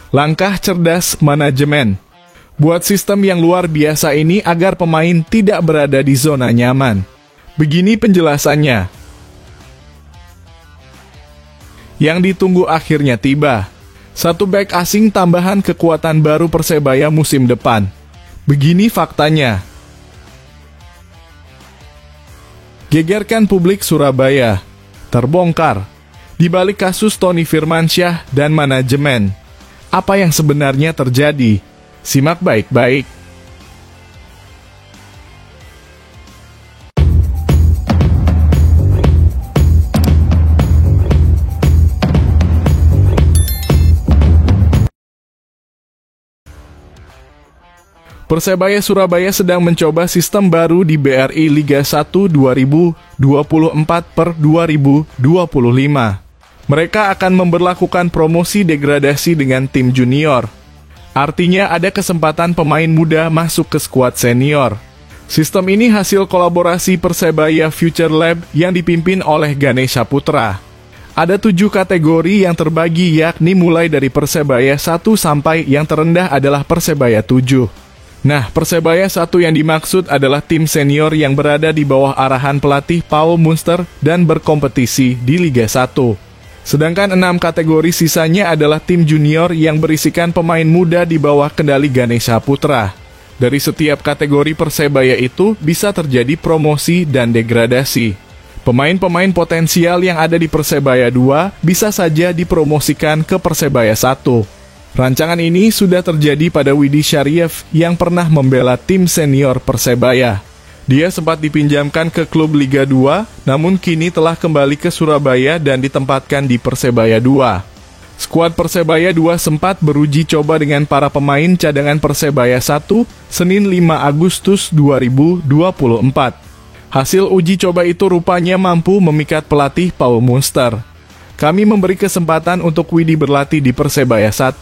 Langkah cerdas manajemen. Buat sistem yang luar biasa ini agar pemain tidak berada di zona nyaman. Begini penjelasannya. Yang ditunggu akhirnya tiba. Satu bek asing tambahan kekuatan baru Persebaya musim depan. Begini faktanya. Gegerkan publik Surabaya. Terbongkar. Di balik kasus Tony Firmansyah dan manajemen. Apa yang sebenarnya terjadi? Simak baik-baik. Persebaya Surabaya sedang mencoba sistem baru di BRI Liga 1 2024/2025. Mereka akan memberlakukan promosi degradasi dengan tim junior. Artinya ada kesempatan pemain muda masuk ke skuad senior. Sistem ini hasil kolaborasi Persebaya Future Lab yang dipimpin oleh Ganesha Putra. Ada 7 kategori yang terbagi, yakni mulai dari Persebaya 1 sampai yang terendah adalah Persebaya 7. Nah, Persebaya 1 yang dimaksud adalah tim senior yang berada di bawah arahan pelatih Paul Munster dan berkompetisi di Liga 1. Sedangkan 6 kategori sisanya adalah tim junior yang berisikan pemain muda di bawah kendali Ganesha Putra. Dari setiap kategori Persebaya itu bisa terjadi promosi dan degradasi. Pemain-pemain potensial yang ada di Persebaya 2 bisa saja dipromosikan ke Persebaya 1. Rancangan ini sudah terjadi pada Widi Syariev yang pernah membela tim senior Persebaya. Dia sempat dipinjamkan ke klub Liga 2, namun kini telah kembali ke Surabaya dan ditempatkan di Persebaya 2. Skuad Persebaya 2 sempat beruji coba dengan para pemain cadangan Persebaya 1 Senin 5 Agustus 2024. Hasil uji coba itu rupanya mampu memikat pelatih Paul Munster. Kami memberi kesempatan untuk Widi berlatih di Persebaya 1.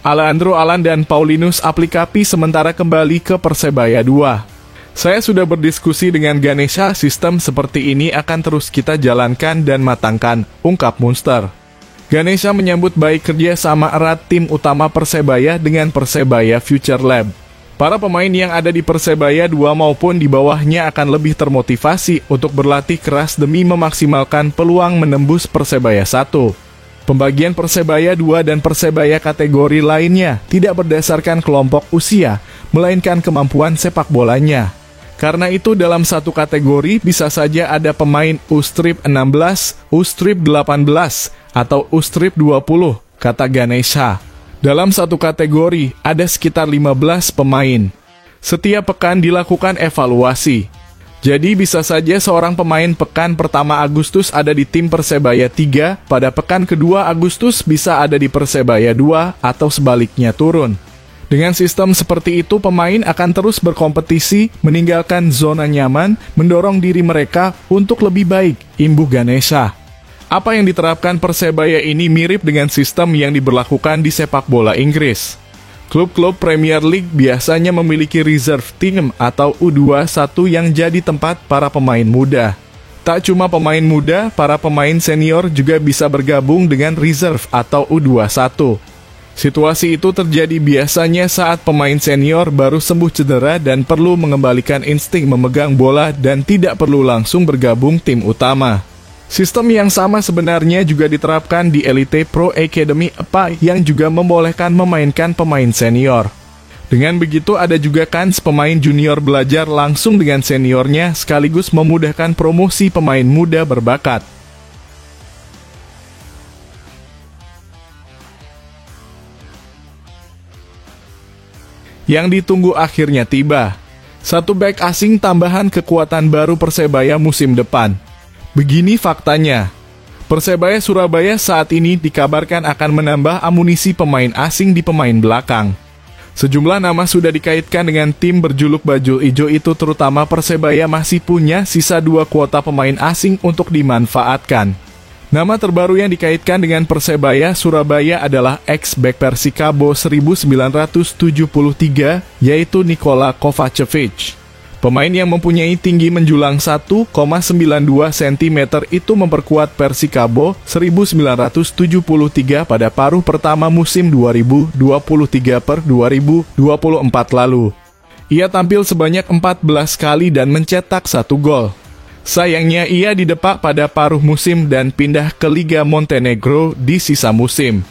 Alejandro Alan dan Paulinus Aplikapi sementara kembali ke Persebaya 2. Saya sudah berdiskusi dengan Ganesha, sistem seperti ini akan terus kita jalankan dan matangkan, ungkap Munster. Ganesha menyambut baik kerja sama erat tim utama Persebaya dengan Persebaya Future Lab. Para pemain yang ada di Persebaya 2 maupun di bawahnya akan lebih termotivasi untuk berlatih keras demi memaksimalkan peluang menembus Persebaya 1. Pembagian Persebaya 2 dan Persebaya kategori lainnya tidak berdasarkan kelompok usia, melainkan kemampuan sepak bolanya. Karena itu dalam satu kategori bisa saja ada pemain U-Strip 16, U-Strip 18, atau U-Strip 20, kata Ganesha. Dalam satu kategori ada sekitar 15 pemain. Setiap pekan dilakukan evaluasi. Jadi bisa saja seorang pemain pekan pertama Agustus ada di tim Persebaya 3, pada pekan kedua Agustus bisa ada di Persebaya 2, atau sebaliknya turun. Dengan sistem seperti itu, pemain akan terus berkompetisi, meninggalkan zona nyaman, mendorong diri mereka untuk lebih baik, imbuh Ganesha. Apa yang diterapkan Persebaya ini mirip dengan sistem yang diberlakukan di sepak bola Inggris. Klub-klub Premier League biasanya memiliki reserve team atau U21 yang jadi tempat para pemain muda. Tak cuma pemain muda, para pemain senior juga bisa bergabung dengan reserve atau U21. Situasi itu terjadi biasanya saat pemain senior baru sembuh cedera dan perlu mengembalikan insting memegang bola dan tidak perlu langsung bergabung tim utama. Sistem yang sama sebenarnya juga diterapkan di Elite Pro Academy EPA yang juga membolehkan memainkan pemain senior. Dengan begitu ada juga kans pemain junior belajar langsung dengan seniornya sekaligus memudahkan promosi pemain muda berbakat. Yang ditunggu akhirnya tiba. Satu bek asing tambahan kekuatan baru Persebaya musim depan. Begini faktanya. Persebaya Surabaya saat ini dikabarkan akan menambah amunisi pemain asing di pemain belakang. Sejumlah nama sudah dikaitkan dengan tim berjuluk baju ijo itu, terutama Persebaya masih punya sisa 2 kuota pemain asing untuk dimanfaatkan. Nama terbaru yang dikaitkan dengan Persebaya Surabaya adalah ex-bek Persikabo 1973, yaitu Nikola Kovacevic. Pemain yang mempunyai tinggi menjulang 1,92 cm itu memperkuat Persikabo 1973 pada paruh pertama musim 2023/2024 lalu. Ia tampil sebanyak 14 kali dan mencetak 1 gol. Sayangnya ia didepak pada paruh musim dan pindah ke Liga Montenegro di sisa musim.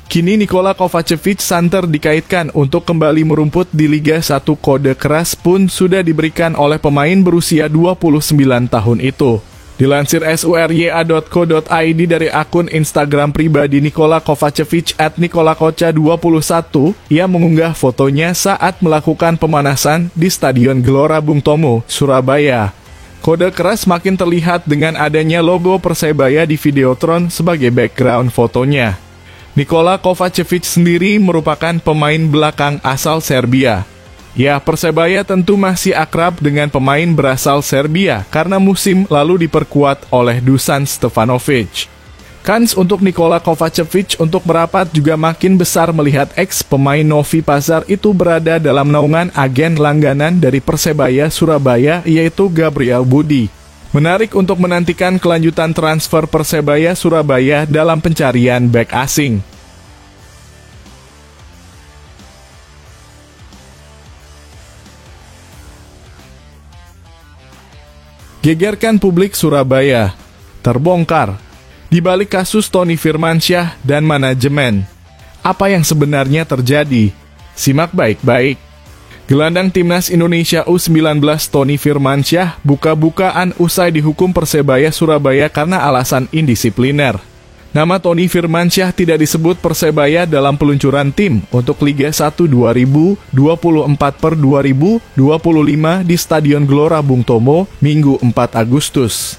Kini Nikola Kovačević santer dikaitkan untuk kembali merumput di Liga 1. Kode keras pun sudah diberikan oleh pemain berusia 29 tahun itu. Dilansir surya.co.id dari akun Instagram pribadi Nikola Kovačević @nikolakoca21, ia mengunggah fotonya saat melakukan pemanasan di Stadion Gelora Bung Tomo, Surabaya. Kode keras makin terlihat dengan adanya logo Persebaya di Videotron sebagai background fotonya. Nikola Kovačević sendiri merupakan pemain belakang asal Serbia. Ya, Persebaya tentu masih akrab dengan pemain berasal Serbia karena musim lalu diperkuat oleh Dusan Stevanović. Kans untuk Nikola Kovačević untuk merapat juga makin besar melihat ex-pemain Novi Pazar itu berada dalam naungan agen langganan dari Persebaya Surabaya, yaitu Gabriel Budi. Menarik untuk menantikan kelanjutan transfer Persebaya Surabaya dalam pencarian bek asing. Gegerkan publik Surabaya, terbongkar. Di balik kasus Tony Firmansyah dan manajemen, apa yang sebenarnya terjadi? Simak baik-baik. Gelandang Timnas Indonesia U19 Tony Firmansyah buka-bukaan usai dihukum Persebaya Surabaya karena alasan indisipliner. Nama Tony Firmansyah tidak disebut Persebaya dalam peluncuran tim untuk Liga 1 2024/2025 di Stadion Gelora Bung Tomo, Minggu 4 Agustus.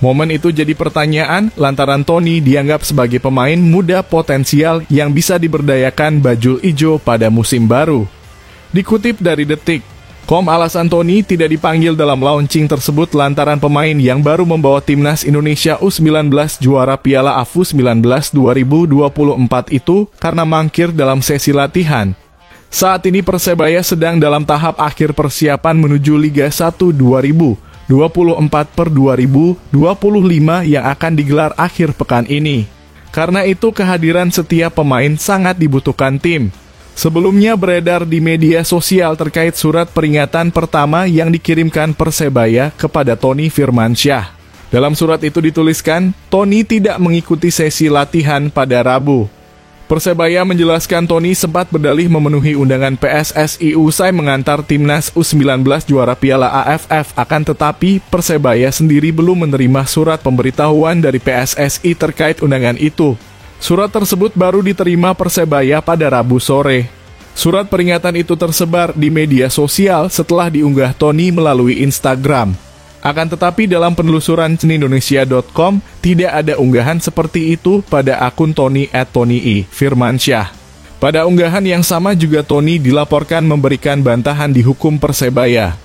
Momen itu jadi pertanyaan lantaran Tony dianggap sebagai pemain muda potensial yang bisa diberdayakan Bajul Ijo pada musim baru. Dikutip dari Detik.com, alasan Tony tidak dipanggil dalam launching tersebut lantaran pemain yang baru membawa Timnas Indonesia U19 juara Piala AFF 19 2024 itu karena mangkir dalam sesi latihan. Saat ini Persebaya sedang dalam tahap akhir persiapan menuju Liga 1 2024/2025 yang akan digelar akhir pekan ini. Karena itu kehadiran setiap pemain sangat dibutuhkan tim. Sebelumnya beredar di media sosial terkait surat peringatan pertama yang dikirimkan Persebaya kepada Tony Firmansyah. Dalam surat itu dituliskan, Tony tidak mengikuti sesi latihan pada Rabu. Persebaya menjelaskan Tony sempat berdalih memenuhi undangan PSSI usai mengantar Timnas U19 juara Piala AFF, akan tetapi Persebaya sendiri belum menerima surat pemberitahuan dari PSSI terkait undangan itu. Surat tersebut baru diterima Persebaya pada Rabu sore. Surat peringatan itu tersebar di media sosial setelah diunggah Tony melalui Instagram. Akan tetapi dalam penelusuran Senindonesia.com tidak ada unggahan seperti itu pada akun Tony @Tony_i_Firmansyah. Pada unggahan yang sama juga Tony dilaporkan memberikan bantahan dihukum Persebaya.